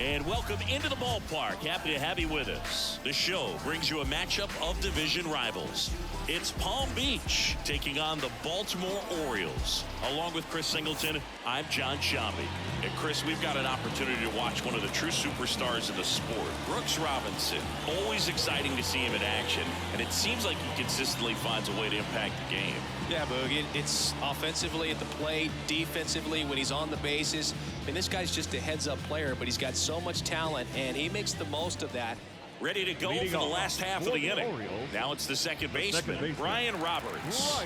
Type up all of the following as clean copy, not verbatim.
And welcome into the ballpark. Happy to have you with us. The show brings you a matchup of division rivals. It's Palm Beach taking on the Baltimore Orioles. Along with Chris Singleton, I'm John Shambi. And Chris, we've got an opportunity to watch one of the true superstars in the sport, Brooks Robinson. Always exciting to see him in action, and it seems like he consistently finds a way to impact the game. Yeah, Boog, it's offensively at the plate, defensively when he's on the bases. I mean, this guy's just a heads-up player, but he's got so much talent, and he makes the most of that. Ready to go for the last half of the inning. Now it's the second baseman, Brian Roberts.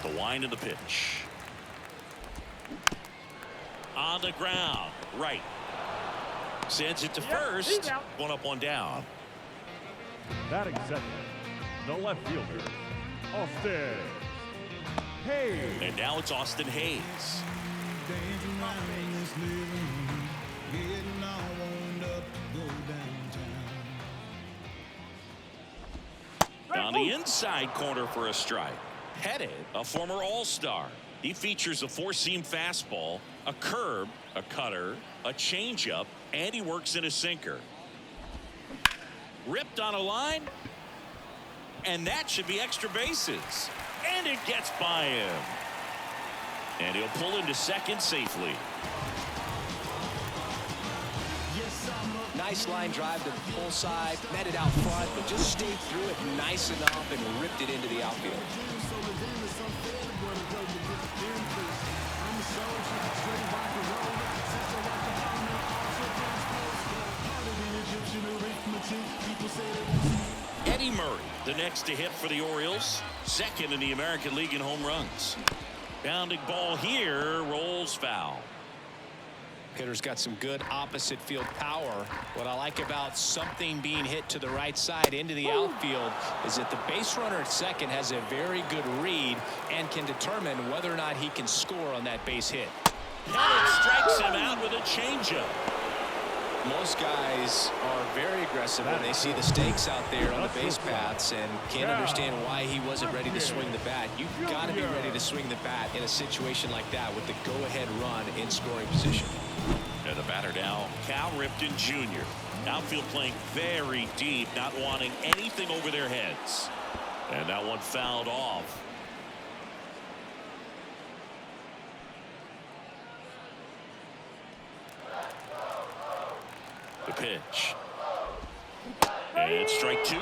The wind of the pitch. On the ground, right. Sends it to first. One up, one down. Batting second, the left fielder, Austin Hayes. And now it's Austin Hayes. On the inside corner for a strike. Headed, a former All-Star. He features a four-seam fastball, a curve, a cutter, a changeup, and he works in a sinker. Ripped on a line, and that should be extra bases. And it gets by him. And he'll pull into second safely. Nice line drive to the pull side, met it out front, but just stayed through it nice enough and ripped it into the outfield. Eddie Murray, the next to hit for the Orioles, second in the American League in home runs. Bounding ball here, rolls foul. Hitter's got some good opposite field power. What I like about something being hit to the right side into the outfield is that the base runner at second has a very good read and can determine whether or not he can score on that base hit. And it strikes him out with a changeup. Most guys are very aggressive when they see the stakes out there on the base paths and can't understand why he wasn't ready to swing the bat. You've got to be ready to swing the bat in a situation like that with the go-ahead run in scoring position. And the batter now, Cal Ripken Jr. Outfield playing very deep, not wanting anything over their heads. And that one fouled off. The pitch. And strike two.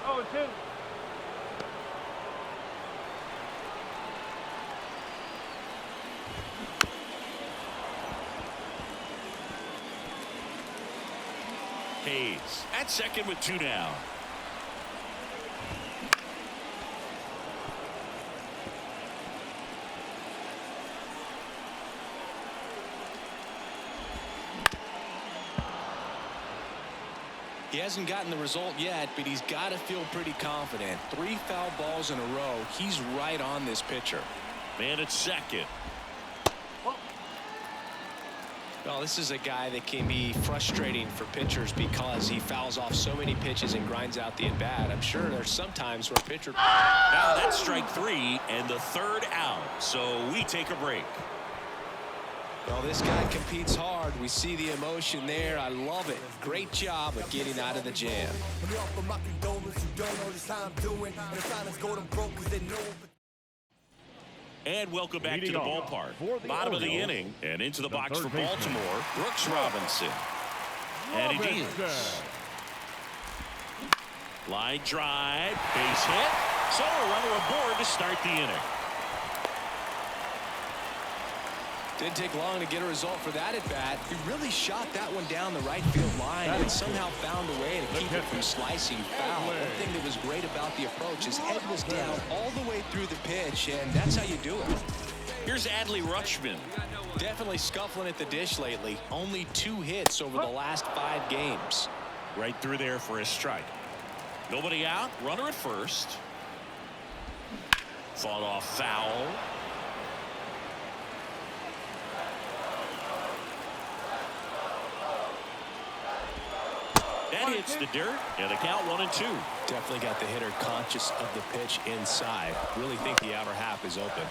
Oh, two. Hayes at second with two down. He hasn't gotten the result yet, but he's got to feel pretty confident. 3 foul balls in a row. He's right on this pitcher. Man at second. Well, this is a guy that can be frustrating for pitchers because he fouls off so many pitches and grinds out the at-bat. I'm sure there's some times where a pitcher... Now that's strike three and the third out. So we take a break. Well, this guy competes hard. We see the emotion there. I love it. Great job of getting out of the jam. And welcome back to the ballpark. Bottom of the inning and into the box for Baltimore, Brooks Robinson. And he deals. Line drive, base hit. So a runner aboard to start the inning. Didn't take long to get a result for that at bat. He really shot that one down the right field line and somehow found a way to keep it from slicing foul. One thing that was great about the approach, his head was down all the way through the pitch, and that's how you do it. Here's Adley Rutschman. Definitely scuffling at the dish lately. Only 2 hits over the last 5 games. Right through there for a strike. Nobody out. Runner at first. Fought off foul. That hits the dirt, and the count 1-2. Definitely got the hitter conscious of the pitch inside. Really think the outer half is open.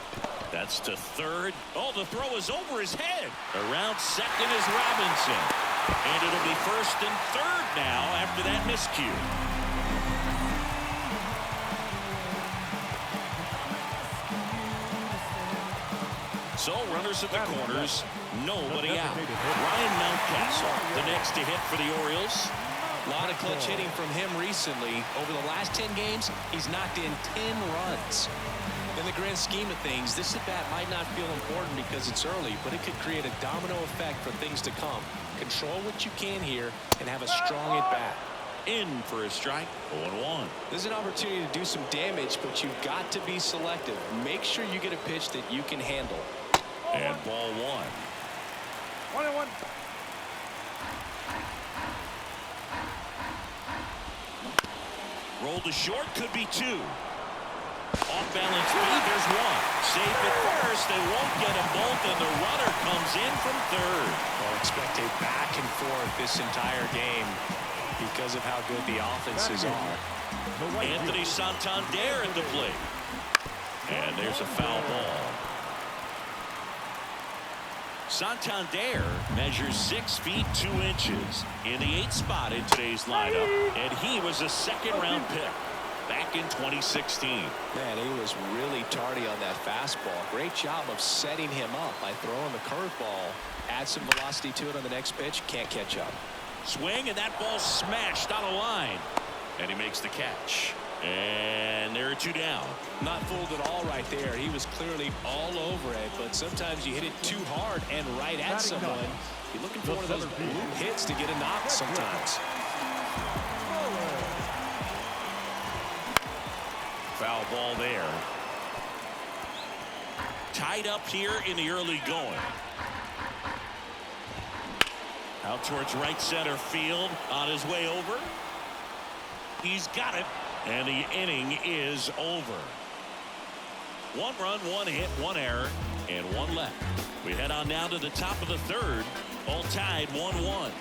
That's to third. Oh, the throw is over his head. Around second is Robinson. And it'll be first and third now after that miscue. So runners at the corners, nobody out. Ryan Mountcastle, the next to hit for the Orioles. A lot of clutch hitting from him recently. Over the last 10 games, he's knocked in 10 runs. In the grand scheme of things, this at-bat might not feel important because it's early, but it could create a domino effect for things to come. Control what you can here and have a strong at-bat. In for a strike, 0-1. There's an opportunity to do some damage, but you've got to be selective. Make sure you get a pitch that you can handle. And ball one. 1-1. Rolled to short, could be two. Off balance speed, there's one. Safe at first, they won't get them both, and the runner comes in from third. Well, expect a back and forth this entire game because of how good the offenses are. Anthony Santander at the plate. And there's a foul ball. Santander measures 6 feet 2 inches in the 8th spot in today's lineup, and he was a second-round pick back in 2016. Man, he was really tardy on that fastball. Great job of setting him up by throwing the curveball. Add some velocity to it on the next pitch. Can't catch up. Swing, and that ball smashed on a line, and he makes the catch. And there are 2 down. Not fooled at all right there. He was clearly all over it, but sometimes you hit it too hard and right at someone. You're looking for one of those hits to get a knock sometimes. Foul ball there. Tied up here in the early going. Out towards right center field on his way over. He's got it. And the inning is over. 1 run, 1 hit, 1 error, and 1 left. We head on now to the top of the third. All tied 1-1.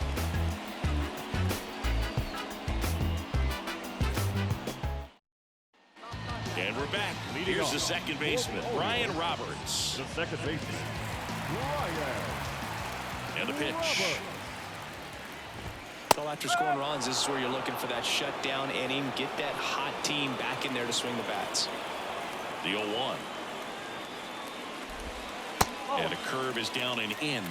And we're back. Here's the second baseman, Brian Roberts. The second baseman, Brian. And the pitch. Well, after scoring runs, this is where you're looking for that shutdown inning. Get that hot team back in there to swing the bats. The 0-1. And a curve is down and in.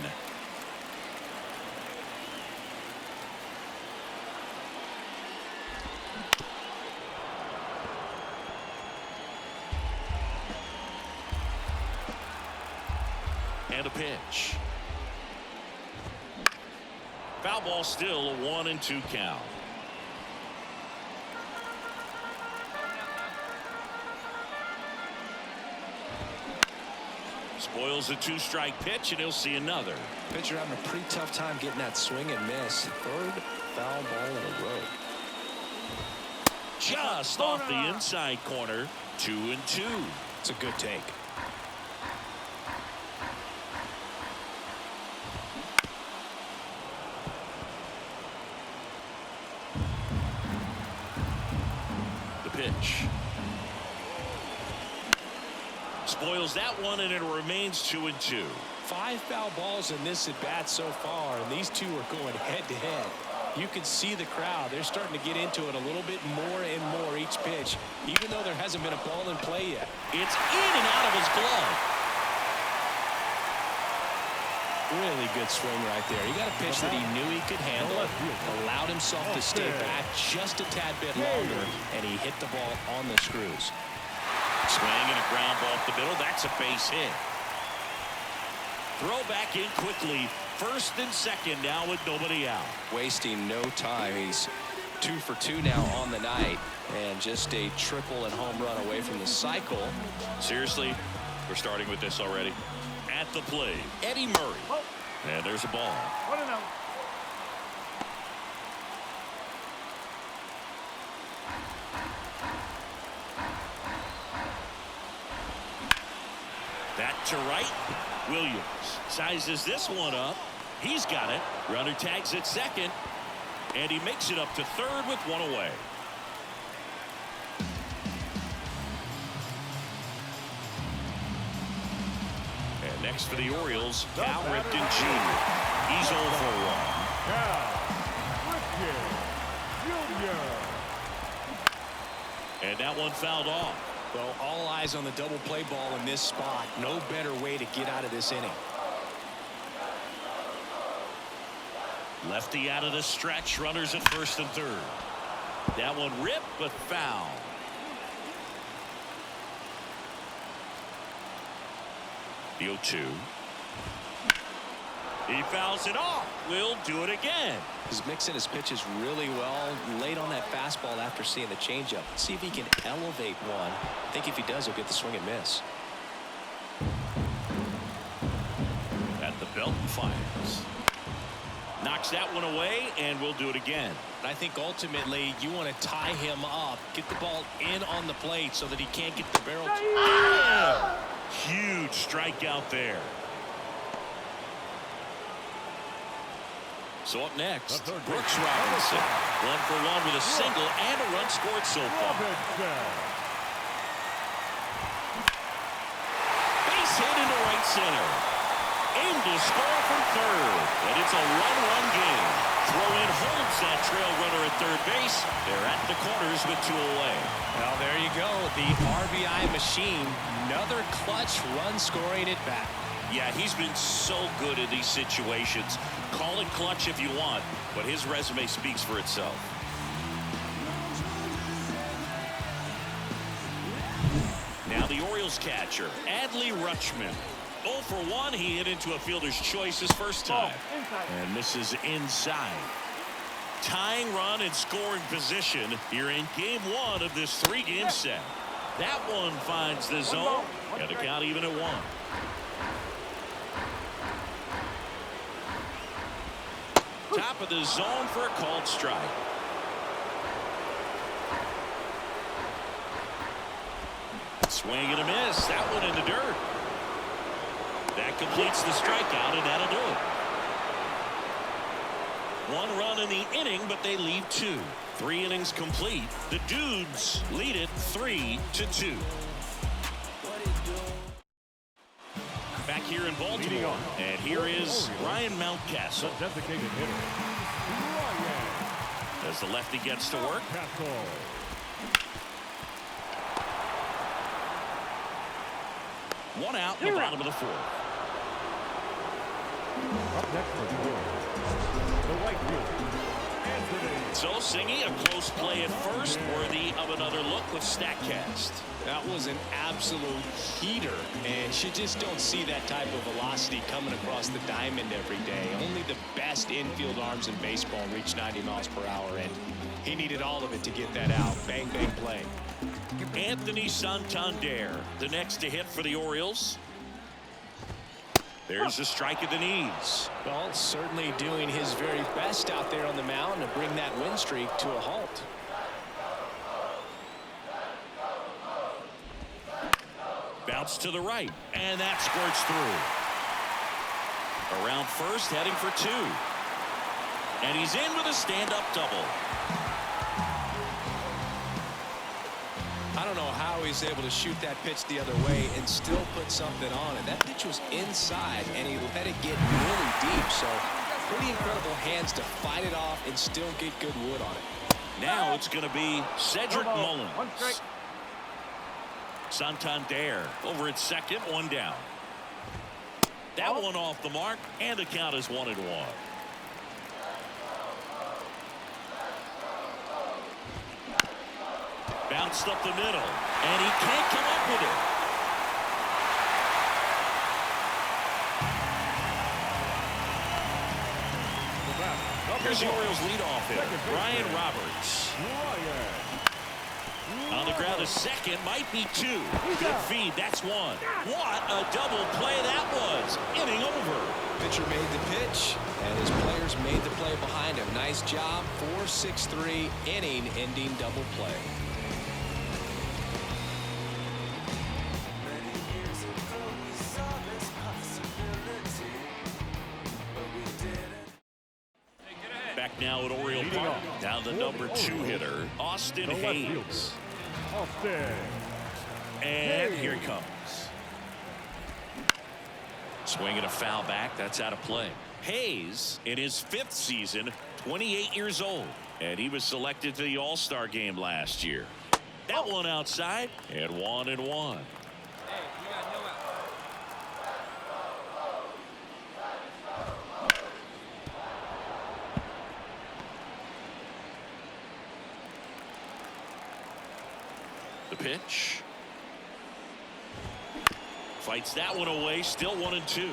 And a pitch. Foul ball, still a 1-2 count. Spoils a 2-strike pitch, and he'll see another. Pitcher having a pretty tough time getting that swing and miss. Third foul ball in a row. Just off the inside corner. 2-2. It's a good take. Pitch. Spoils that one, and it remains 2-2. 5 foul balls in this at bat so far, and these two are going head to head. You can see the crowd. They're starting to get into it a little bit more and more each pitch, even though there hasn't been a ball in play yet. It's in and out of his glove. Really good swing right there. He got a pitch that he knew he could handle, allowed himself to stay back just a tad bit longer, and he hit the ball on the screws. Swing and a ground ball up the middle. That's a base hit. Throw back in quickly. First and second now with nobody out. Wasting no time. He's 2 for 2 now on the night, and just a triple and home run away from the cycle. Seriously, we're starting with this already. At the plate, Eddie Murray. And there's a ball. 1-0. Back to right. Williams sizes this one up. He's got it. Runner tags at second. And he makes it up to third with 1 away. next for the Orioles, Cal Ripken Jr. He's 0 for 1. Cal Ripken Jr. And that one fouled off. Well, all eyes on the double play ball in this spot. No better way to get out of this inning. Lefty out of the stretch. Runners at first and third. That one ripped, but foul. The 0-2. He fouls it off. We'll do it again. He's mixing his pitches really well. Late on that fastball after seeing the changeup. See if he can elevate one. I think if he does, he'll get the swing and miss. At the belt and fires. Knocks that one away, and we'll do it again. I think ultimately you want to tie him up, get the ball in on the plate so that he can't get the barrel. Yeah! Huge strikeout there. So up next, Brooks Robinson. 1 for 1 with a single and a run scored so far. Base hit into right center. Aim to score from third. And it's a 1-run game. Throw in holds that trail runner at third base. They're at the corners with 2 away. Well, there you go. The RBI machine. Another clutch run scoring at bat. Yeah, he's been so good in these situations. Call it clutch if you want, but his resume speaks for itself. Now the Orioles catcher, Adley Rutschman. 0 for 1. He hit into a fielder's choice his first time. And misses inside. Tying run in scoring position here in game 1 of this 3-game set. That one finds the zone. Got to count even at 1. Top of the zone for a called strike. Swing and a miss. That one in the dirt. That completes the strikeout, and that'll do it. 1 run in the inning, but they leave 2. 3 innings complete. The Dudes lead it 3-2. Back here in Baltimore, and here is Ryan Mountcastle. The designated hitter, Ryan. As the lefty gets to work. One out in the bottom of the 4th. Up next for the right fielder, Anthony. So Singy, a close play at first, worthy of another look with StatCast. That was an absolute heater, and you just don't see that type of velocity coming across the diamond every day. Only the best infield arms in baseball reach 90 miles per hour, and he needed all of it to get that out. Bang, bang, play. Anthony Santander, the next to hit for the Orioles. There's a strike at the knees. Well, certainly doing his very best out there on the mound to bring that win streak to a halt. Bounce to the right, and that squirts through. Around first, heading for 2. And he's in with a stand-up double. I don't know how he's able to shoot that pitch the other way and still put something on it. That pitch was inside, and he let it get really deep. So pretty incredible hands to fight it off and still get good wood on it. Now it's going to be Cedric Mullins. Santander over at second, 1 down. That one off the mark, and the count is 1-1. Bounced up the middle, and he can't come up with it. Here's the Orioles leadoff hitter, Brian Roberts. On the ground, a second, might be 2. Good feed, that's 1. What a double play that was. Inning over. Pitcher made the pitch, and his players made the play behind him. Nice job. 4-6-3 inning-ending double play. Back now at Oriole Park. Down the number 2 hitter, Austin Hayes. And here he comes. Swing and a foul back. That's out of play. Hayes, in his 5th season, 28 years old. And he was selected to the All-Star game last year. That one outside, and 1-1. The pitch. Fights that one away, still 1-2.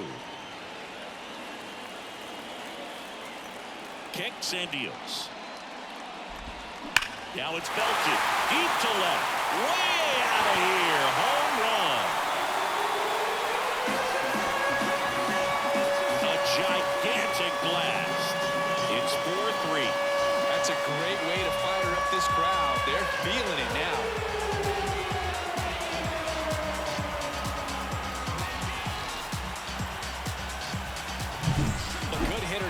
Kicks and deals. Now it's belted deep to left, way out of here. Home run. A gigantic blast. It's 4-3. That's a great way to fire up this crowd. They're feeling it now.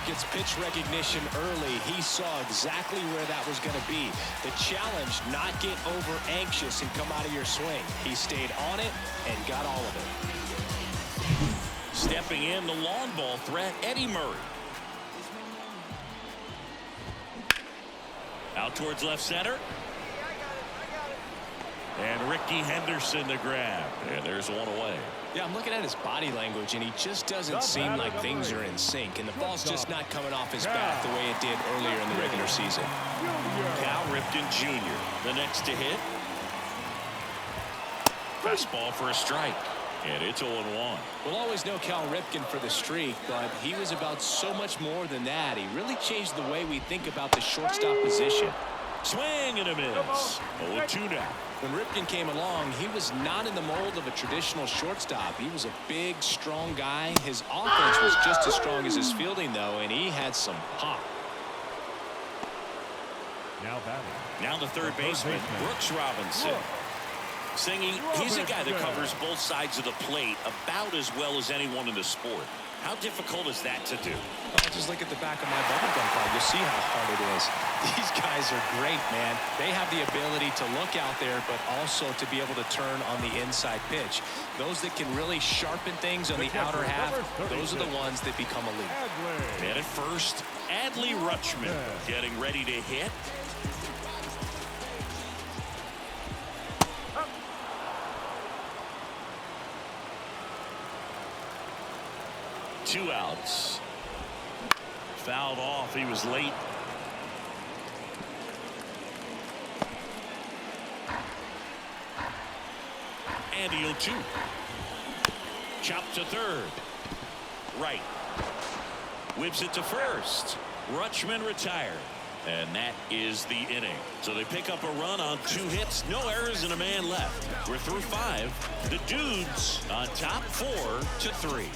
Gets pitch recognition early. He saw exactly where that was going to be. The challenge, not get over anxious and come out of your swing. He stayed on it and got all of it. Stepping in, the long ball threat, Eddie Murray. Out towards left center. And Ricky Henderson the grab. And there's one away. Yeah, I'm looking at his body language, and he just doesn't seem like things are in sync. And the ball's just not coming off his bat the way it did earlier in the regular season. Cal Ripken Jr., the next to hit. Fastball for a strike. And it's 0-1. We'll always know Cal Ripken for the streak, but he was about so much more than that. He really changed the way we think about the shortstop position. Swing and a miss. 0-2 now. When Ripken came along, he was not in the mold of a traditional shortstop. He was a big, strong guy. His offense was just as strong as his fielding, though, and he had some pop. Now the third baseman, Brooks Robinson. Singing, he's a guy that covers both sides of the plate about as well as anyone in the sport. How difficult is that to do? Oh, just look at the back of my bubblegum card. You'll see how hard it is. These guys are great, man. They have the ability to look out there, but also to be able to turn on the inside pitch. Those that can really sharpen things on the outer half, those are the ones that become elite. And at first, Adley Rutschman getting ready to hit. Two outs. Fouled off. He was late. And the 0-2. Chopped to third. Right. Whips it to first. Rutschman retired. And that is the inning. So they pick up a run on 2 hits, no errors, and a man left. We're through 5. The Dudes on top 4-3.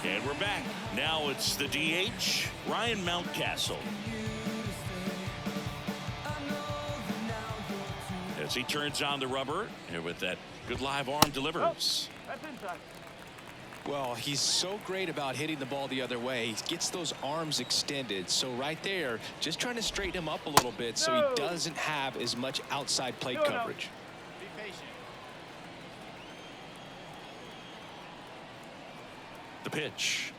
And we're back. Now it's the DH, Ryan Mountcastle. As he turns on the rubber, and with that good live arm delivers. That's inside. Well, he's so great about hitting the ball the other way. He gets those arms extended. So right there, just trying to straighten him up a little bit so he doesn't have as much outside plate coverage. Be patient. The pitch.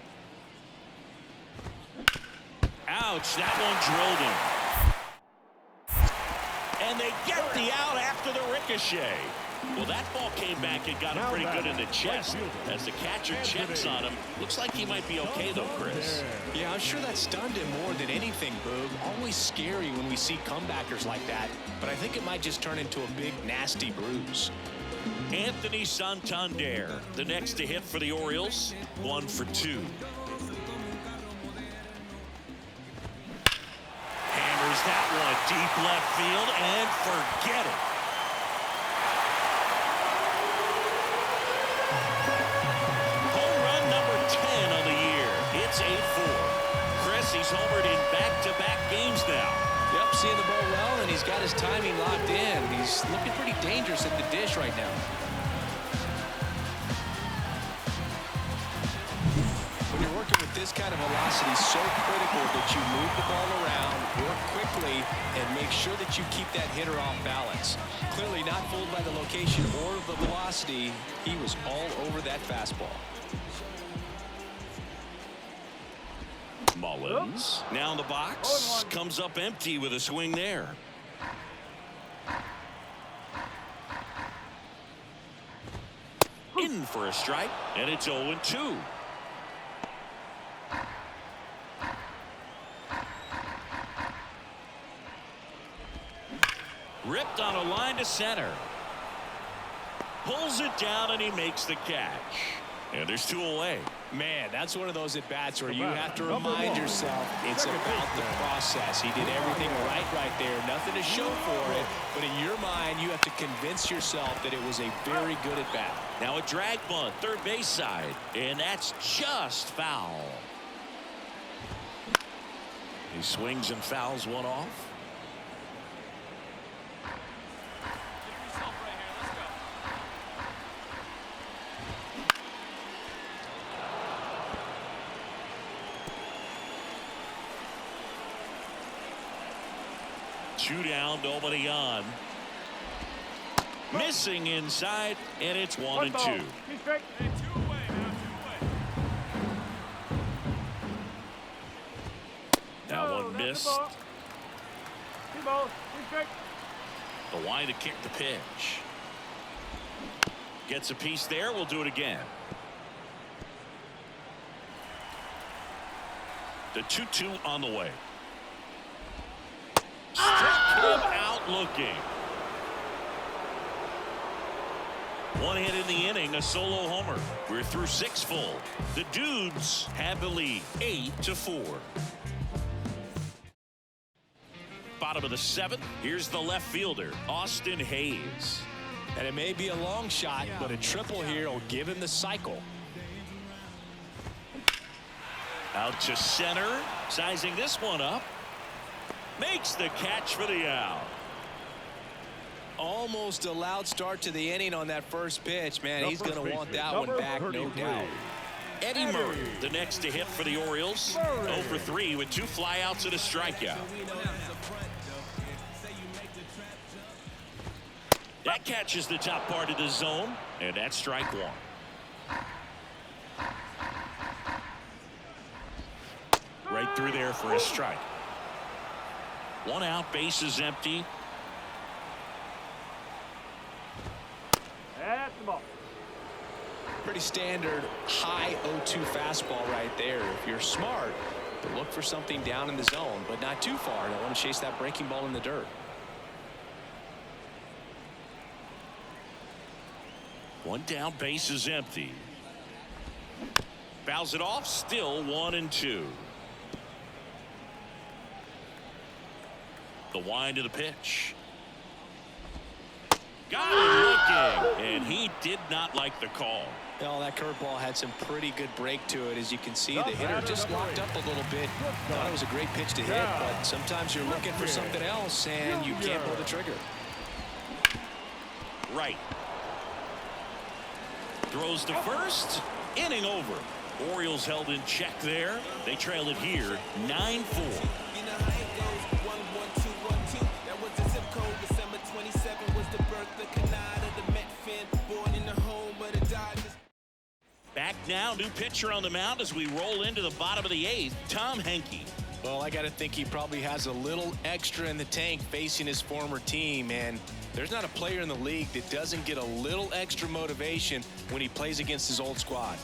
Ouch, that one drilled him. And they get the out after the ricochet. Well, that ball came back and got him pretty good in the chest. As the catcher checks on him, looks like he might be okay though, Chris. Yeah, I'm sure that stunned him more than anything, Boog. Always scary when we see comebackers like that, but I think it might just turn into a big, nasty bruise. Anthony Santander, the next to hit for the Orioles, 1 for 2. Hammers that one deep left field and forget it. Home run number 10 on the year. It's 8-4. Chris, he's homered in back-to-back games now. Yep, seeing the ball well, and he's got his timing locked in. He's looking pretty dangerous at the dish right now. When you're working with this kind of velocity, so critical that you move the ball around, work quick quickly and make sure that you keep that hitter off balance. Clearly not fooled by the location or the velocity. He was all over that fastball. Mullins now in the box, comes up empty with a swing there. In for a strike, and it's 0-2. Ripped on a line to center. Pulls it down, and he makes the catch. And there's 2 away. Man, that's one of those at-bats where you have to remind yourself it's about the process. He did everything right there. Nothing to show for it. But in your mind, you have to convince yourself that it was a very good at-bat. Now a drag bunt, third base side. And that's just foul. He swings and fouls one off. Two down, nobody on. Missing inside, and it's 1-2. That one missed. The line to kick the pitch. Gets a piece there. We'll do it again. The 2-2 on the way. Struck him out looking. One hit in the inning, a solo homer. We're through 6 full. The Dudes have the lead, 8-4. Bottom of the 7th. Here's the left fielder, Austin Hayes. And it may be a long shot, but a triple here will give him the cycle. Out to center, sizing this one up. Makes the catch for the out. Almost a loud start to the inning on that first pitch. Man, he's going to want that one back, no doubt. Eddie Murray, the next to hit for the Orioles. 0 for 3 with 2 flyouts and a strikeout. That catches the top part of the zone, and that's strike 1. Right through there for a strike. 1 out, base is empty. That's the ball. Pretty standard high 0-2 fastball right there. If you're smart, look for something down in the zone, but not too far. Don't want to chase that breaking ball in the dirt. 1 down, base is empty. Fouls it off, still 1-2. The wind of the pitch. Got him looking, and he did not like the call. Well, that curveball had some pretty good break to it. As you can see, the hitter just locked up a little bit. Thought it was a great pitch to hit, but sometimes you're looking for something else, and you can't pull the trigger. Right. Throws to first. Inning over. Orioles held in check there. They trail it here, 9-4. Back now, new pitcher on the mound as we roll into the bottom of the 8th, Tom Henke. Well, I got to think he probably has a little extra in the tank facing his former team, and there's not a player in the league that doesn't get a little extra motivation when he plays against his old squad.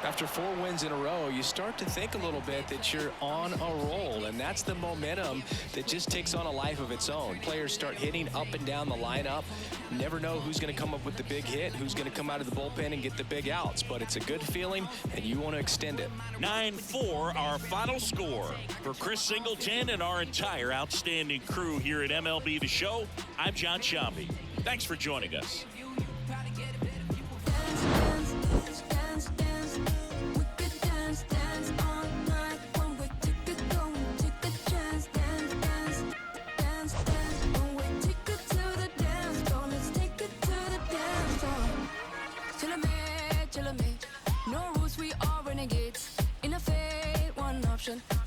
After 4 wins in a row, you start to think a little bit that you're on a roll, and that's the momentum that just takes on a life of its own. Players start hitting up and down the lineup. Never know who's going to come up with the big hit, who's going to come out of the bullpen and get the big outs, but it's a good feeling, and you want to extend it. 9-4, our final score. For Chris Singleton and our entire outstanding crew here at MLB The Show, I'm John Shambi. Thanks for joining us.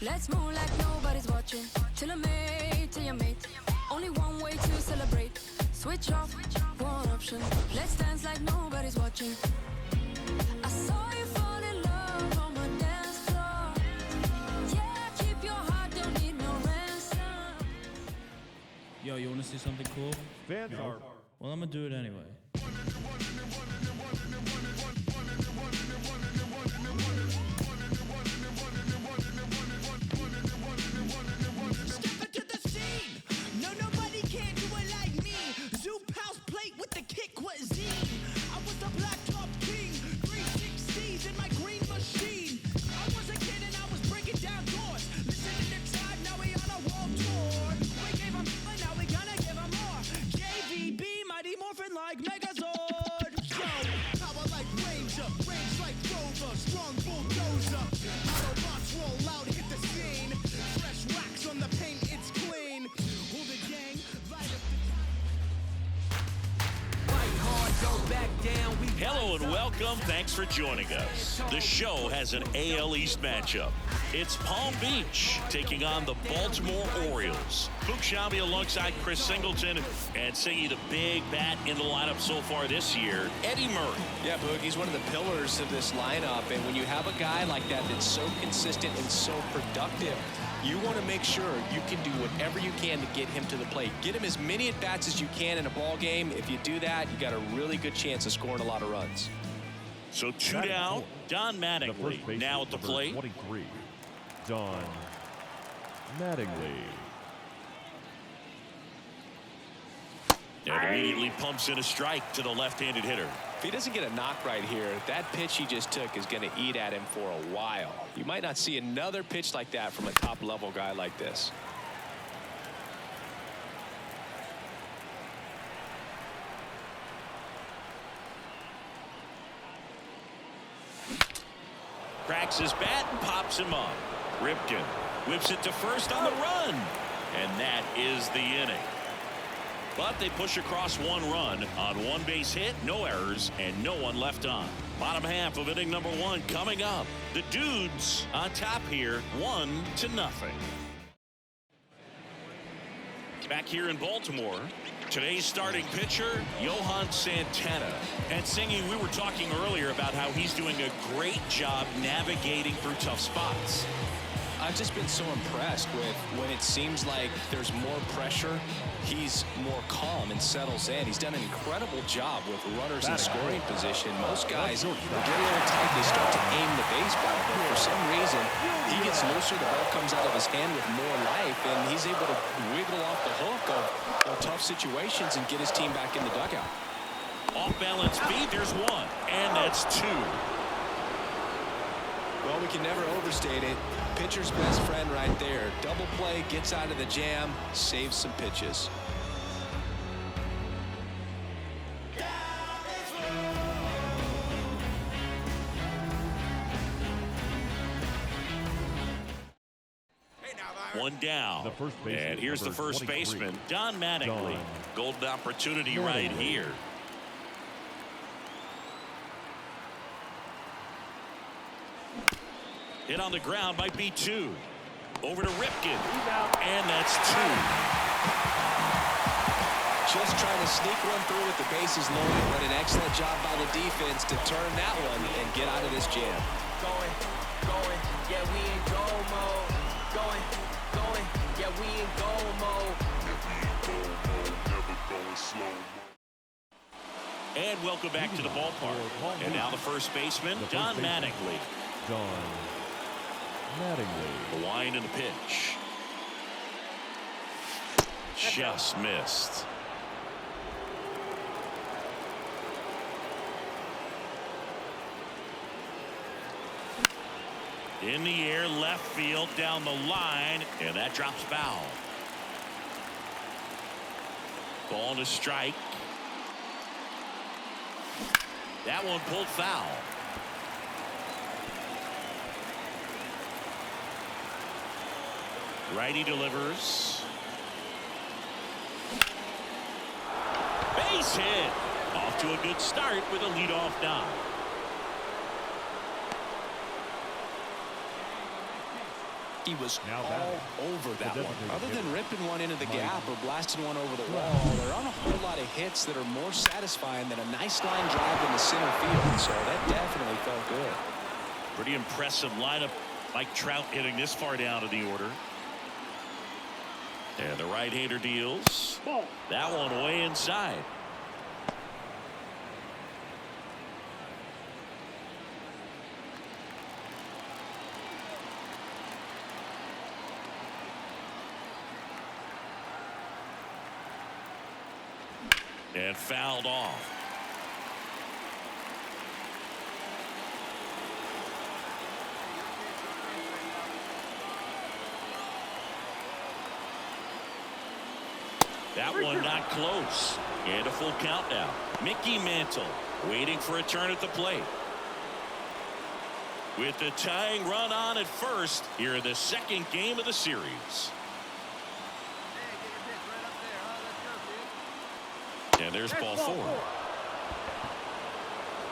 Let's Lights move like nobody's watching. Till I made, till you made. Only one way to celebrate. Switch off, one option. Let's dance like nobody's watching. I saw you fall in love on my dance floor. Yeah, keep your heart, don't need no ransom. Yo, you want to see something cool? Fans are Well, I'm gonna do it anyway. Step into the scene. No, nobody can do it like me. Zoom house plate with the kick cuisine. I was the black top king. 360s in my green machine. I was a kid and I was breaking down doors. Listening to time, now we on a world tour. We gave them, but now we gonna give them more. JVB, mighty morphin' like Megazord. Yo, power like Ranger, range like Rover, strong bulldozer. Autobots roll out, hit the scene. Fresh wax on the paint, it's clean. Hold the gang, light up the fight hard, go back down. We Hello and welcome. Thanks for joining us. The show has an AL East matchup. It's Palm Beach taking on the Baltimore Orioles. Luke Shabby alongside Chris Singleton, and singing the big bat in the lineup so far this year, Eddie Murray. Yeah, Boog, he's one of the pillars of this lineup, and when you have a guy like that that's so consistent and so productive, you want to make sure you can do whatever you can to get him to the plate. Get him as many at-bats as you can in a ball game. If you do that, you got a really good chance of scoring a lot of runs. So two down, Don the first Mattingly baseman, now at the number plate. 23, Don Mattingly. And immediately pumps in a strike to the left-handed hitter. If he doesn't get a knock right here, that pitch he just took is going to eat at him for a while. You might not see another pitch like that from a top-level guy like this. Cracks his bat and pops him up. Ripken whips it to first on the run. And that is the inning. But they push across one run on one base hit, no errors, and no one left on. Bottom half of inning number one coming up. The Dudes on top here, 1-0. Back here in Baltimore, today's starting pitcher, Johan Santana. And Singy, we were talking earlier about how he's doing a great job navigating through tough spots. I've just been so impressed with when it seems like there's more pressure, he's more calm and settles in. He's done an incredible job with runners in scoring position. Most guys get a little tight, they start to aim the baseball, but for some reason he gets looser, the ball comes out of his hand with more life, and he's able to wiggle off the hook of tough situations and get his team back in the dugout. Off balance feed, there's one, and that's two. Well, we can never overstate it. Pitcher's best friend right there. Double play, gets out of the jam, saves some pitches. One down. The first baseman, and here's the number first 23, baseman, Don Mattingly. Don Golden opportunity Mattingly. right here. Hit on the ground by B2. Over to Ripken. And that's two. Just trying to sneak one through with the bases loaded, but an excellent job by the defense to turn that one and get out of this jam. Going, yeah, we in go mode. Going, yeah, we in go mode. And welcome back to the ballpark. And now the first baseman, The first Don baseman. Mattingly. Don Mattingly. The line and the pitch. Just missed. In the air, left field, down the line, and that drops foul. Ball to strike. That one pulled foul. Righty delivers. Base hit. Off to a good start with a leadoff knock. He was Now all batting, over that the one. designated Other than hitter, ripping one into the Mike. gap or blasting one over the wall, there aren't a whole lot of hits that are more satisfying than a nice line drive in the center field. So that definitely felt good. Pretty impressive lineup. Mike Trout hitting this far down in the order. And the right-hander deals. That one way inside. And fouled off. That one not close. And a full count now. Mickey Mantle waiting for a turn at the plate. With the tying run on at first here in the second game of the series. And there's ball four.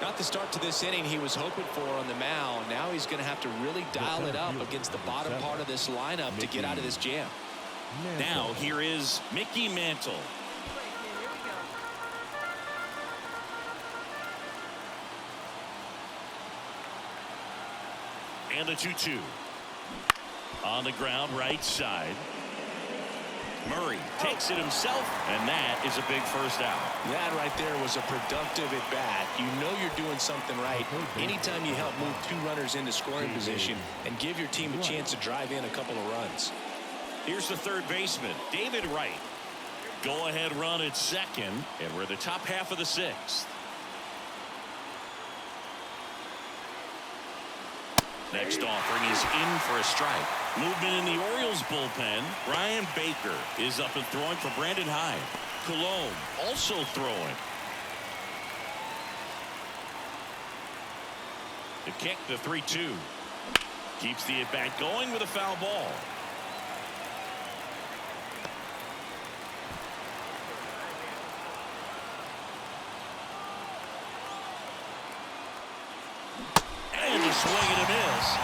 Not the start to this inning he was hoping for on the mound. Now he's going to have to really dial it up against the bottom part of this lineup to get out of this jam. Now here is Mickey Mantle. And the 2-2. On the ground right side. Murray takes it himself, and that is a big first out. That right there was a productive at bat. You know you're doing something right anytime you help move two runners into scoring position and give your team a chance to drive in a couple of runs. Here's the third baseman, David Wright. Go ahead run at second, and we're the top half of the sixth. Next offering is in for a strike. Movement in the Orioles bullpen. Brian Baker is up and throwing for Brandon Hyde. Cologne also throwing. The kick, the 3-2. Keeps the at-bat going with a foul ball. And a swing and a miss.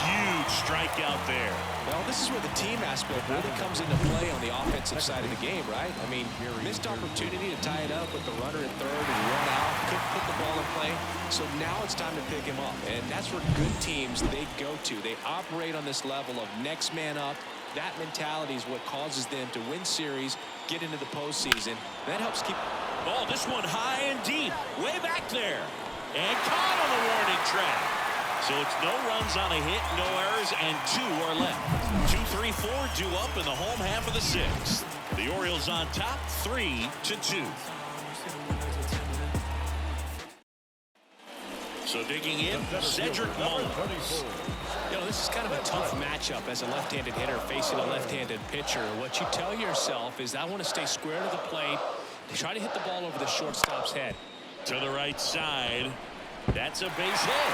Huge strikeout there. Well, this is where the team aspect really comes into play on the offensive side of the game, right? I mean, missed opportunity to tie it up with the runner at third and run out. Couldn't put the ball in play. So now it's time to pick him up. And that's where good teams, they go to. They operate on this level of next man up. That mentality is what causes them to win series, get into the postseason. That helps keep. Oh, this one high and deep. Way back there. And caught on the warning track. So it's no runs on a hit, no errors, and 2 are left. 2, 3, 4 due up in the home half of the sixth. The Orioles on top, 3-2. So digging in, Cedric Mullins. You know, this is kind of a tough matchup as a left-handed hitter facing a left-handed pitcher. What you tell yourself is, I want to stay square to the plate, try to hit the ball over the shortstop's head. To the right side. That's a base hit.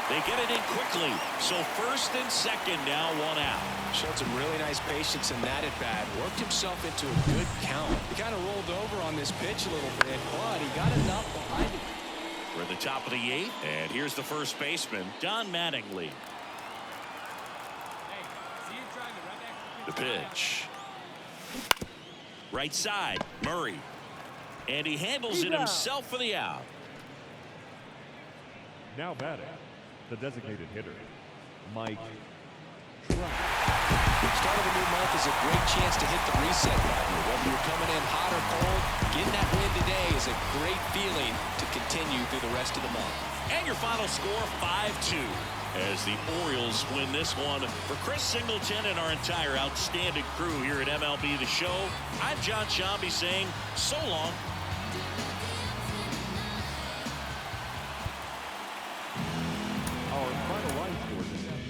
They get it in quickly. So first and second now, 1 out. Showed some really nice patience in that at bat. Worked himself into a good count. He kind of rolled over on this pitch a little bit, but he got enough behind it. We're at the top of the 8th, and here's the first baseman, Don Mattingly. The pitch. Right side, Murray. And he handles it himself for the out. Now batting, the designated hitter, Mike Trout. Start of a new month is a great chance to hit the reset button. Whether you're coming in hot or cold, getting that win today is a great feeling to continue through the rest of the month. And your final score, 5-2. As the Orioles win this one. For Chris Singleton and our entire outstanding crew here at MLB The Show, I'm John Shambi saying so long. Our final line score today.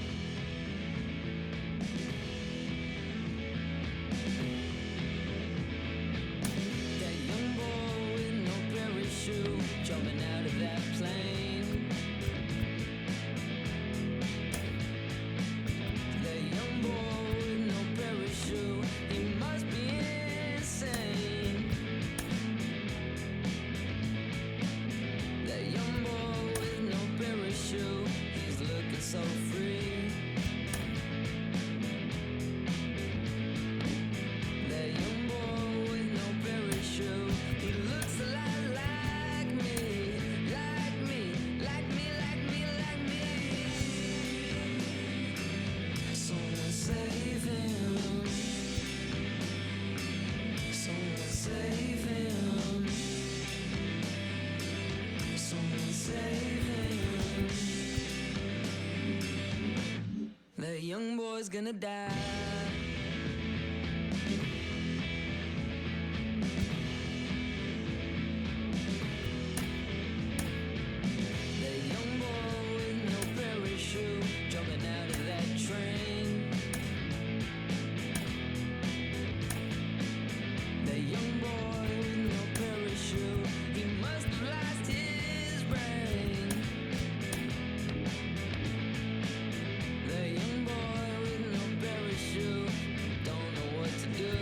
That young boy with no parachute jumping out of that plane. That young boy with no parachute, he must be insane. That young boy with no parachute, he's looking so free. gonna die. The young boy with no parachute jumping out of that train. The young boy with no parachute, he must have lost his brain. The young boy with no parachute don't know what to do.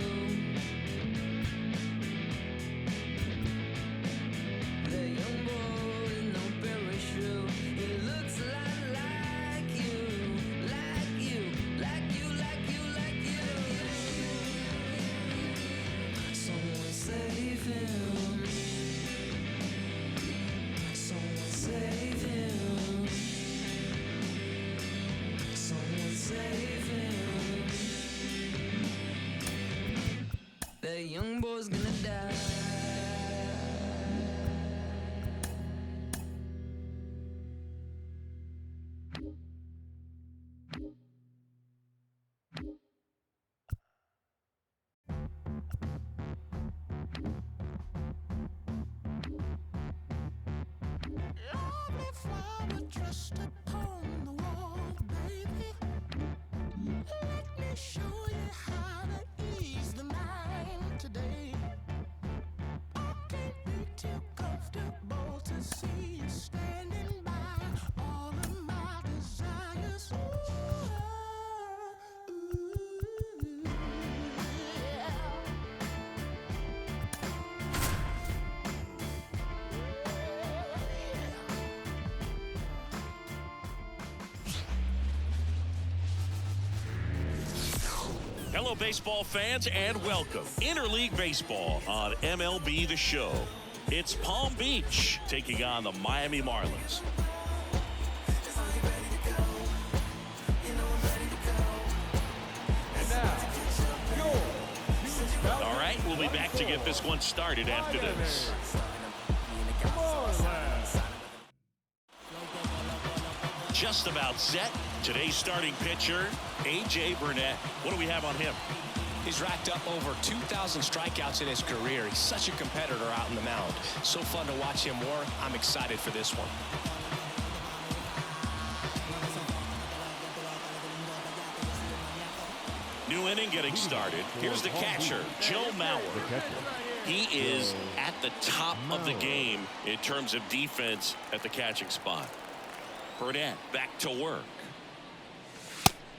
The young boy with no parachute, he looks a lot like you, like you, like you, like you, like you. Someone save him. Someone save him. Someone save him. The young boy's gonna die. Lovely flower dressed upon the wall, baby. Let me show you how to ease the mind today. I can't be too comfortable to see you standing by all of my desires. Ooh, yeah. Hello, baseball fans, and welcome. Interleague Baseball on MLB The Show. It's Palm Beach taking on the Miami Marlins. And now, your All right, we'll be back to get this one started after this. Marlins. Just about set. Today's starting pitcher, A.J. Burnett. What do we have on him? He's racked up over 2,000 strikeouts in his career. He's such a competitor out in the mound. So fun to watch him work. I'm excited for this one. New inning getting started. Here's the catcher, Joe Mauer. He is at the top of the game in terms of defense at the catching spot. Burnett back to work.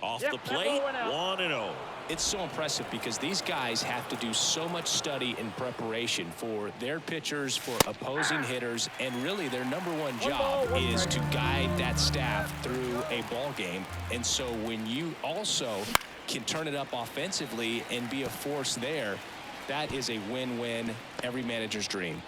Off the plate, 1-0. It's so impressive because these guys have to do so much study and preparation for their pitchers, for opposing hitters, and really their number one job is to guide that staff through a ball game. And so when you also can turn it up offensively and be a force there, that is a win-win, every manager's dream.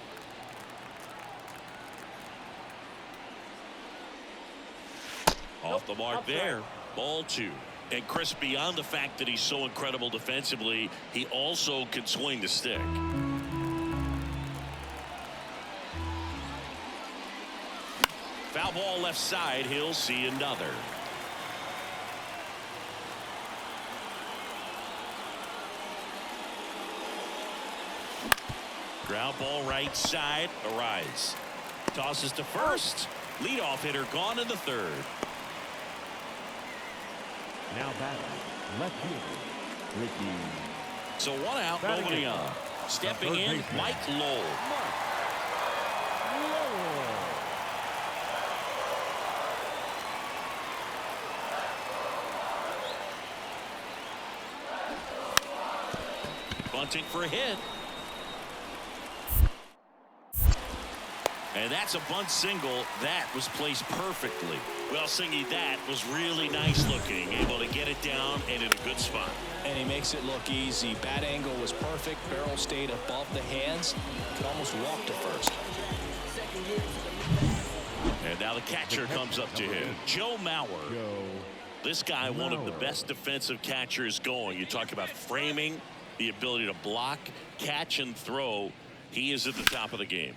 Off the mark there, ball 2. And Chris, beyond the fact that he's so incredible defensively, he also can swing the stick. Foul ball left side, he'll see another. Ground ball right side, Arise. Tosses to first. Leadoff hitter gone in the third. Now batting, left fielder, Ricky. So one out, Batting nobody it. on. Stepping Third in, baseman. Mike Lowell. Bunting for a hit. And that's a bunt single. That was placed perfectly. Well, Singy, that was really nice looking. Able to get it down and in a good spot. And he makes it look easy. Bat angle was perfect. Barrel stayed above the hands. Could almost walk to first. And now the catcher comes up to him. Joe Mauer. This guy, one of the best defensive catchers going. You talk about framing, the ability to block, catch, and throw. He is at the top of the game.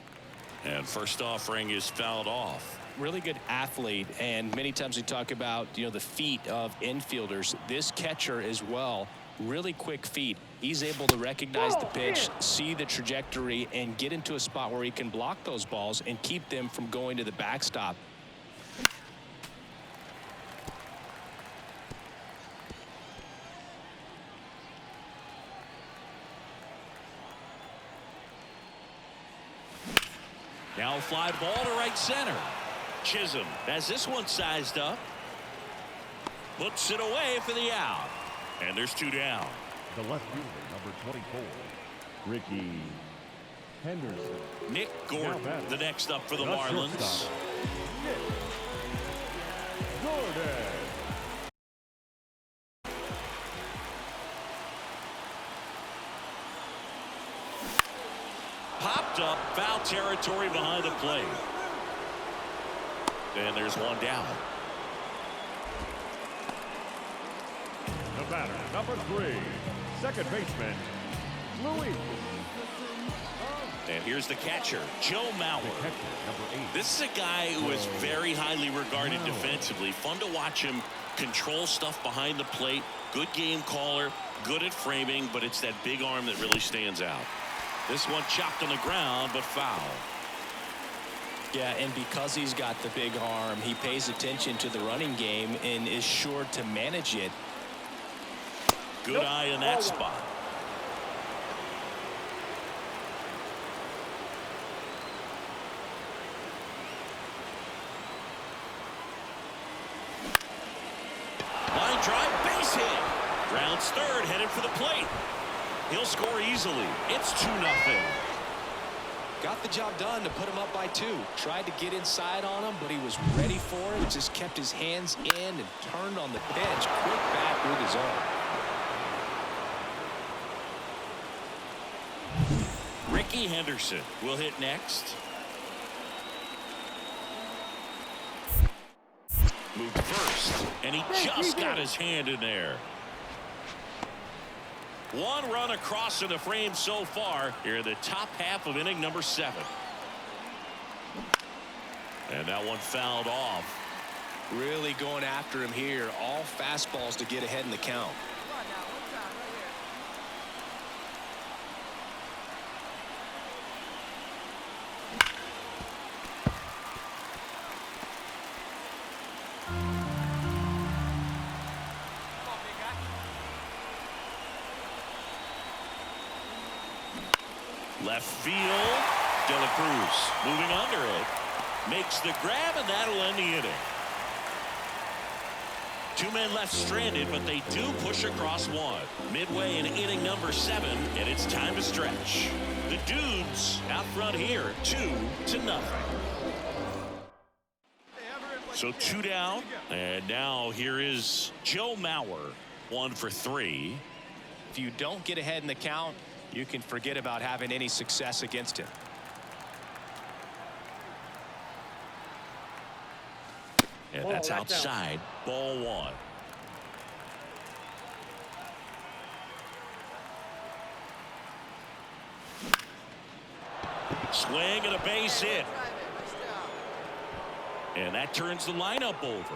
And first offering is fouled off. really good athlete, and many times we talk about, you know, the feet of infielders. This catcher as well, really quick feet. He's able to recognize the pitch, see the trajectory, and get into a spot where he can block those balls and keep them from going to the backstop. Now a fly ball to right center. Chisholm has this one sized up. Puts it away for the out. And there's 2 down. The left fielder, number 24, Ricky Henderson. Nick Gordon, the next up for the Marlins. Nick Gordon. Popped up, foul territory behind the plate. And there's 1 down. The batter, number 3, second baseman, Louis. And here's the catcher, Joe Mauer. The catcher, number 8. This is a guy who is very highly regarded defensively. Fun to watch him control stuff behind the plate. Good game caller, good at framing, but it's that big arm that really stands out. This one chopped on the ground, but foul. Yeah, and because he's got the big arm, he pays attention to the running game and is sure to manage it. Good eye in that spot. Line drive, base hit. Rounds third, headed for the plate. He'll score easily. It's 2-0. Got the job done to put him up by 2. Tried to get inside on him, but he was ready for it. Just kept his hands in and turned on the pitch. Quick back with his arm. Ricky Henderson will hit next. Moved first, and he just got his hand in there. 1 run across in the frame so far here in the top half of inning number 7. And that one fouled off. Really going after him here. All fastballs to get ahead in the count. Left field, De La Cruz moving under it. Makes the grab, and that'll end the inning. 2 men left stranded, but they do push across 1. Midway in inning number 7, and it's time to stretch. The Dudes out front here, 2-0. So 2 down, and now here is Joe Mauer, 1 for 3. If you don't get ahead in the count, you can forget about having any success against him. And that's outside. Ball 1. Swing and a base hit. And that turns the lineup over.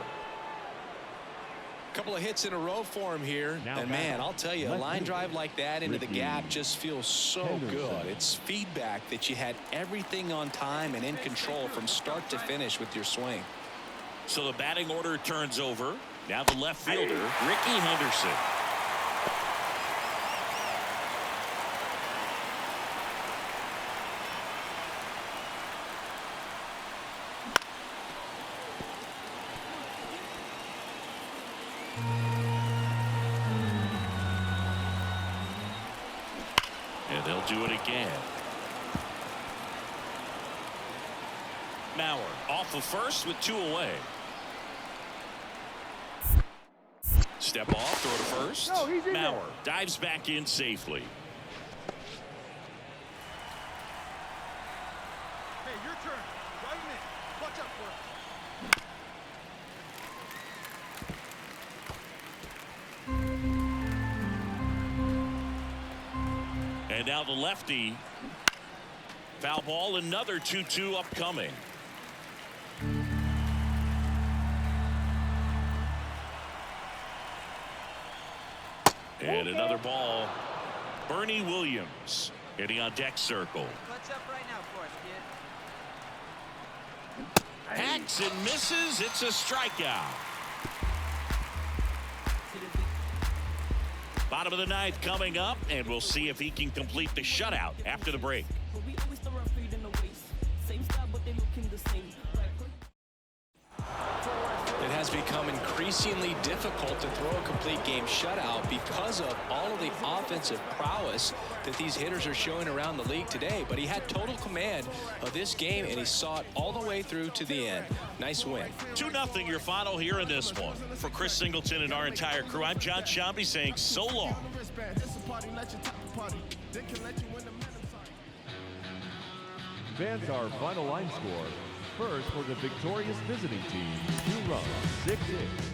Couple of hits in a row for him here. And man, I'll tell you, a line drive like that into the gap just feels so good. It's feedback that you had everything on time and in control from start to finish with your swing. So the batting order turns over. Now the left fielder, Ricky Henderson. And they'll do it again. Mauer off of first with 2 away. Step off, throw to first. Mauer dives back in safely. Hey, your turn. Right in. Watch out for it. And now the lefty. Foul ball, another 2-2 upcoming. And another ball. Bernie Williams hitting on deck circle. What's up right now for us, kid? Hacks and misses. It's a strikeout. Bottom of the ninth coming up, and we'll see if he can complete the shutout after the break. It has become increasingly difficult to throw a complete game shutout because of all of the offensive prowess that these hitters are showing around the league today. But he had total command of this game, and he saw it all the way through to the end. Nice win. 2-0 your final here in this one. For Chris Singleton and our entire crew, I'm John Shambi saying so long. Fans our final line score. First for the victorious visiting team, 2 runs, 6 hits.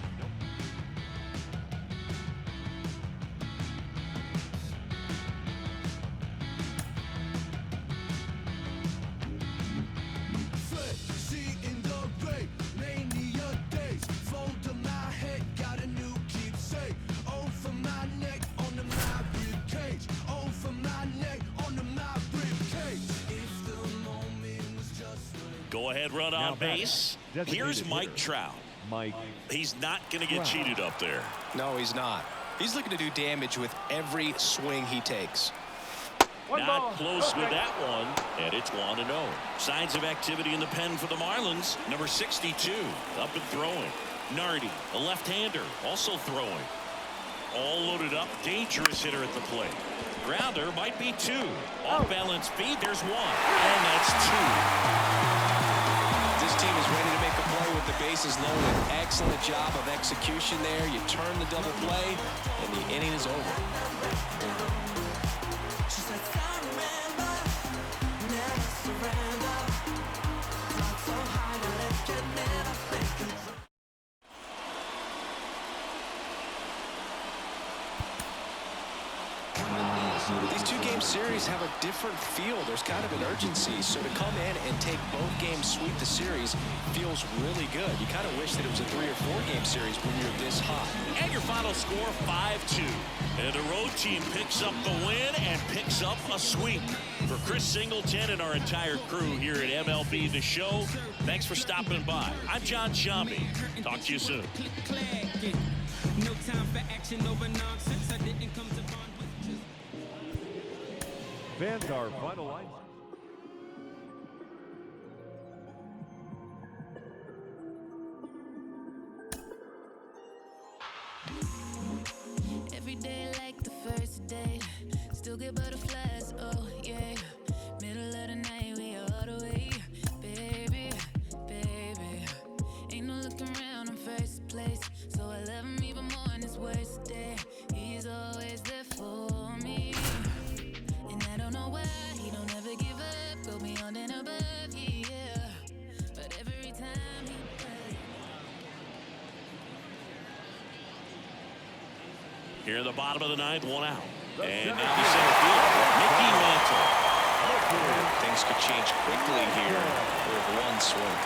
Go ahead, run on base. Here's Mike Trout. He's not going to get cheated up there. No, he's not. He's looking to do damage with every swing he takes. Not close with that one, and it's 1-0. Signs of activity in the pen for the Marlins. Number 62, up and throwing. Nardi, a left-hander, also throwing. All loaded up, dangerous hitter at the plate. Grounder might be 2. Off-balance feed, there's 1, and that's 2. This team is ready to make a play with the bases loaded. Excellent job of execution there. You turn the double play, and the inning is over. These two-game series have a different feel. There's kind of an urgency. So to come in and take both games, sweep the series, feels really good. You kind of wish that it was a 3- or 4-game series when you're this hot. And your final score, 5-2. And the road team picks up the win and picks up a sweep. For Chris Singleton and our entire crew here at MLB The Show, thanks for stopping by. I'm John Shambi. Talk to you soon. No time for action over nonsense. I didn't come to bond with just... Fans our final line. Every day like the first day, still get butterflies, oh yeah. Middle of the night, we are all the way, baby, baby. Ain't no looking around in first place, so I love him even more on his worst day. He's always there for me, and I don't know why he don't ever give up, go beyond and above, yeah. But every time he does. Here in the bottom of the ninth, 1 out. And now the center field, Mickey Mantle. Things could change quickly here with 1 swing.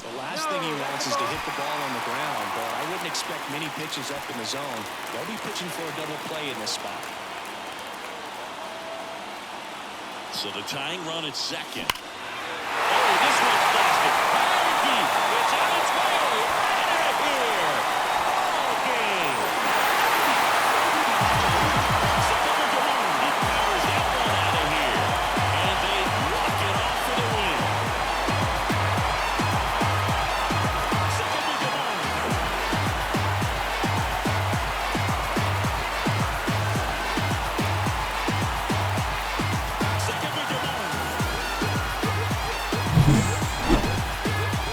The last thing he wants is to hit the ball on the ground, but I wouldn't expect many pitches up in the zone. They'll be pitching for a double play in this spot. So the tying run at second. Oh, this one's blasted. High deep. It's on its way. Out of here. Ball game. He powers that one out of here. And they walk it off for the win.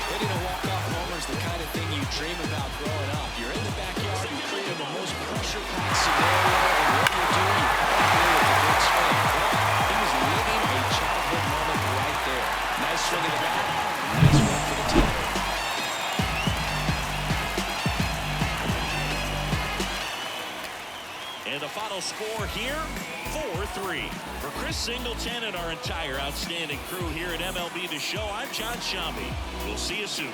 Hitting a walk-off homer is the kind of thing you dream about growing up. You're in the backyard, you create the most pressure-packed scenario, and what you do, you come through with a big swing. Well, he was living a childhood moment right there. Nice swing of the bat. Nice run for the team. And the final score here, 4-3. For Chris Singleton and our entire outstanding crew here at MLB The Show, I'm John Shambi. We'll see you soon.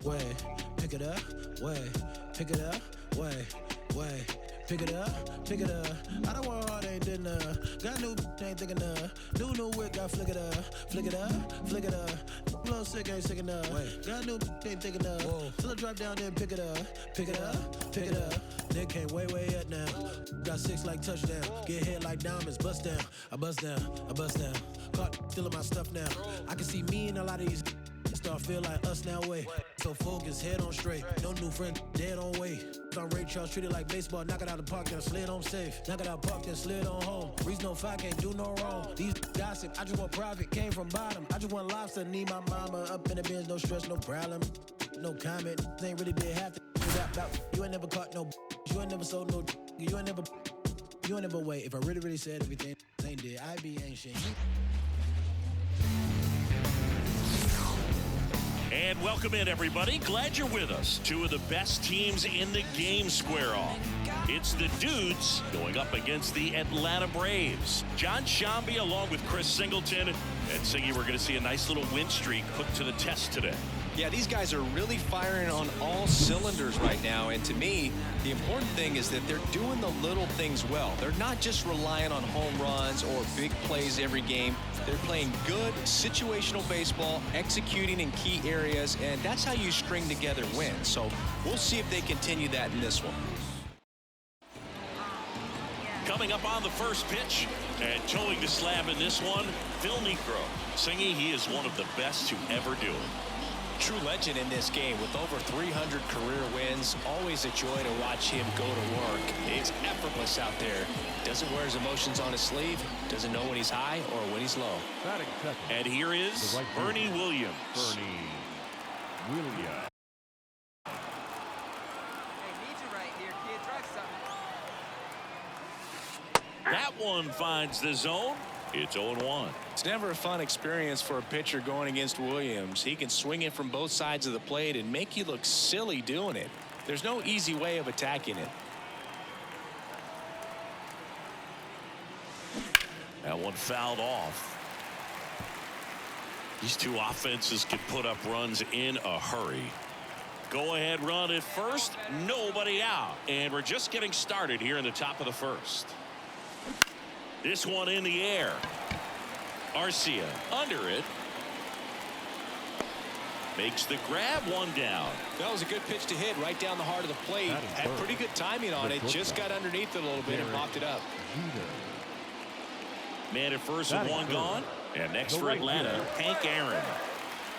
Way, pick it up, way, pick it up, way, pick it up, pick it up. I don't want hard, ain't did enough. Got new, ain't thinking enough. New wick, got flick it up, flick it up, flick it up. Little sick, ain't sick enough. Got new, ain't thinking enough. Till I drop down, then pick it up, pick it up, pick it up. Nick came way up now. Got 6 like touchdown. Get hit like diamonds, bust down. I bust down, I bust down. Caught stealing my stuff now. I can see me in a lot of these. Start feel like us now, way. So focus, head on straight. No new friend, dead on way. On Ray Charles, treat it like baseball. Knock it out the park, then slid on safe. Knock it out park, then slid on home. Reason no fight, can't do no wrong. These gossip, I just want private, came from bottom. I just want lobster, need my mama up in the bins, no stress, no problem. No comment, ain't really did half the rap about. You ain't never caught no, you ain't never sold no, you ain't never wait. If I really said everything, ain't did, I be ain't shit. And welcome in, everybody. Glad you're with us. 2 of the best teams in the game square off. It's the Dudes going up against the Atlanta Braves. John Shambi along with Chris Singleton. And Singy, we're going to see a nice little win streak put to the test today. Yeah, these guys are really firing on all cylinders right now. And to me, the important thing is that they're doing the little things well. They're not just relying on home runs or big plays every game. They're playing good situational baseball, executing in key areas, and that's how you string together wins. So we'll see if they continue that in this one. Coming up on the first pitch and towing the slab in this one, Phil Niekro. Singy, he is one of the best to ever do it. True legend in this game with over 300 career wins. Always a joy to watch him go to work. It's effortless out there. Doesn't wear his emotions on his sleeve. Doesn't know when he's high or when he's low. And here is Bernie Williams. Bernie Williams. Hey, need you right here, kid. Try something. That one finds the zone. It's 0-1. It's never a fun experience for a pitcher going against Williams. He can swing it from both sides of the plate and make you look silly doing it. There's no easy way of attacking it. That one fouled off. These 2 offenses can put up runs in a hurry. Go ahead run at first. Nobody out. And we're just getting started here in the top of the first. This one in the air. Arcia under it. Makes the grab, 1 down. That was a good pitch to hit right down the heart of the plate. Had pretty good timing on it. Just got underneath it a little bit and popped it up. Man at first with 1 gone. And next for Atlanta, Hank Aaron.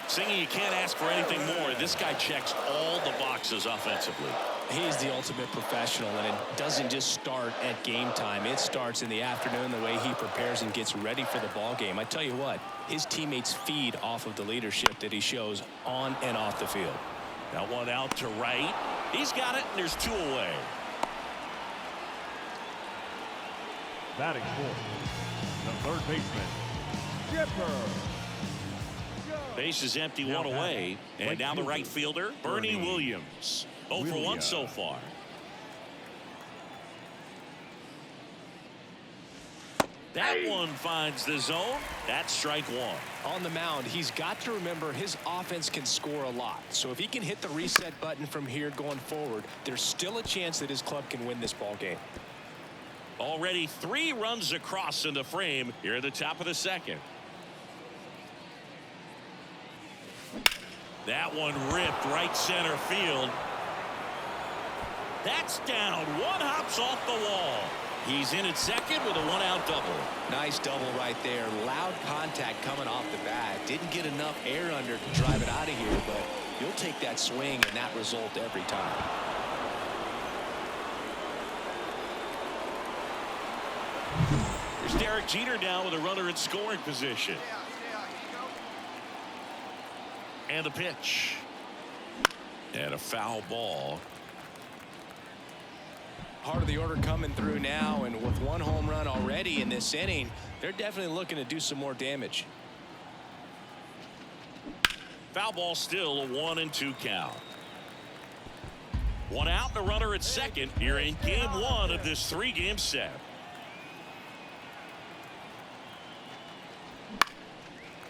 Singy, you can't ask for anything more. This guy checks all the boxes offensively. He is the ultimate professional, and it doesn't just start at game time. It starts in the afternoon, the way he prepares and gets ready for the ball game. I tell you what, his teammates feed off of the leadership that he shows on and off the field. That one out to right. He's got it, and there's 2 away. Batting fourth, the third baseman, Chipper. Base is empty, 1 away. And now the right fielder, Bernie Williams. 0 for 1 so far. That one finds the zone. That's strike 1. On the mound, he's got to remember his offense can score a lot. So if he can hit the reset button from here going forward, there's still a chance that his club can win this ball game. Already 3 runs across in the frame here at the top of the second. That one ripped right center field. That's down. 1 hops off the wall. He's in at second with a 1-out double. Nice double right there. Loud contact coming off the bat. Didn't get enough air under to drive it out of here, but you'll take that swing and that result every time. Here's Derek Jeter now with a runner in scoring position. And the pitch. And a foul ball. Part of the order coming through now, and with one home run already in this inning, they're definitely looking to do some more damage. Foul ball, still a 1-2 count. One out and a runner at second here in game one of this 3-game set.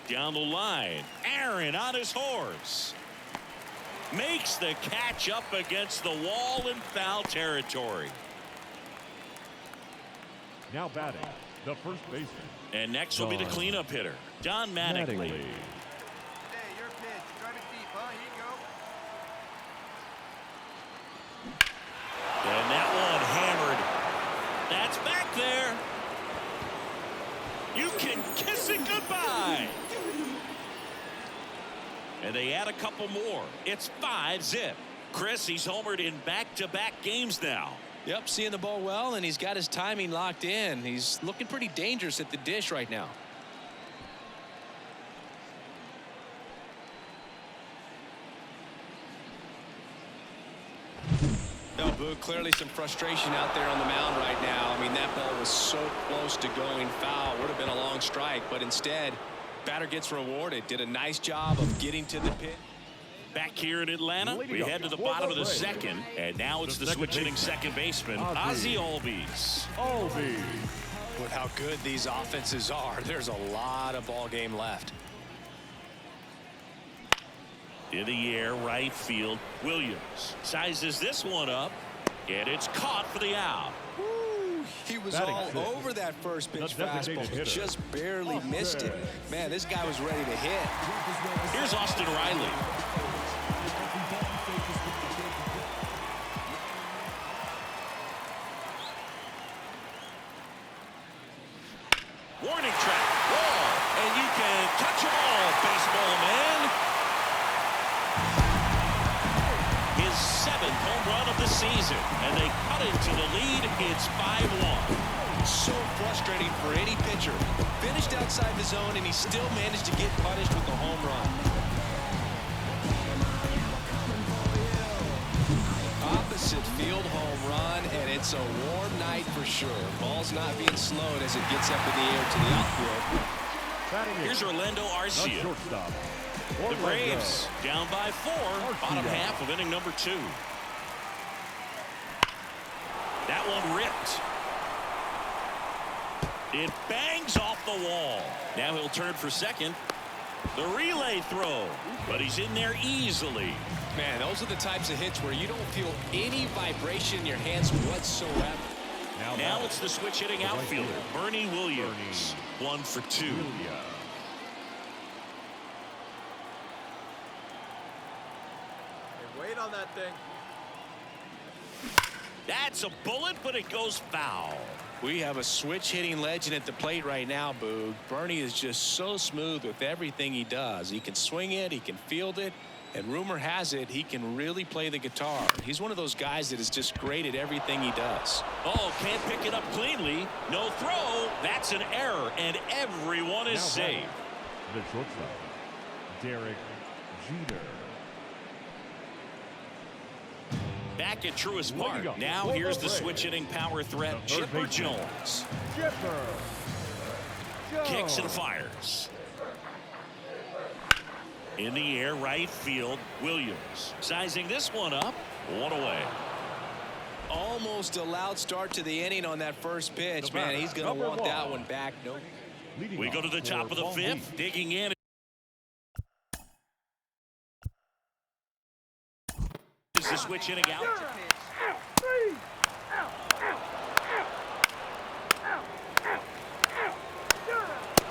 Down the line, Aaron on his horse. Makes the catch up against the wall in foul territory. Now batting, the first baseman. And next will be the cleanup hitter, Don Mattingly. Hey, your pitch. Drive it deep, huh? Here you go. And that one hammered. That's back there. You can kiss it goodbye. And they add a couple more. It's 5-zip. Chris, he's homered in back-to-back games now. Yep, seeing the ball well, and he's got his timing locked in. He's looking pretty dangerous at the dish right now. No, Boog, clearly some frustration out there on the mound right now. I mean, that ball was so close to going foul. Would have been a long strike, but instead, batter gets rewarded. Did a nice job of getting to the pit. Back here in Atlanta, we head to the bottom of the second, and now it's the switch-hitting second baseman, Ozzie Albies. With how good these offenses are, there's a lot of ball game left. In the air, right field, Williams sizes this one up, and it's caught for the out. He was all over that first pitch fastball, but just barely missed it. Man, this guy was ready to hit. Here's Austin Riley. Warning track, wall, and you can touch them all, baseball man. His 7th home run of the season, and they cut into the lead. It's 5-1. So frustrating for any pitcher. Finished outside the zone, and he still managed to get punished with a home run. Opposite field home run, and it's a warm night for sure. Ball's not being slowed as it gets up in the air to the outfield. Here's Orlando Arcia. The Braves down by 4, bottom half of inning number 2. That one ripped. It bangs off the wall. Now he'll turn for second. The relay throw, but he's in there easily. Man, those are the types of hits where you don't feel any vibration in your hands whatsoever. Now it's the switch-hitting outfielder, Bernie Williams. 1 for 2. Wait on that thing. That's a bullet, but it goes foul. We have a switch-hitting legend at the plate right now, Boog. Bernie is just so smooth with everything he does. He can swing it, he can field it, and rumor has it he can really play the guitar. He's one of those guys that is just great at everything he does. Oh, can't pick it up cleanly. No throw. That's an error, and everyone is safe. The shortstop, Derek Jeter. Back at Truist Park. Now here's the switch-hitting power threat, Chipper Jones. Kicks and fires. In the air, right field, Williams. Sizing this one up. 1 away. Almost a loud start to the inning on that first pitch. Man, he's going to want that one back. Nope. We go to the top of the 5th. Digging in. Is the switch hitting out?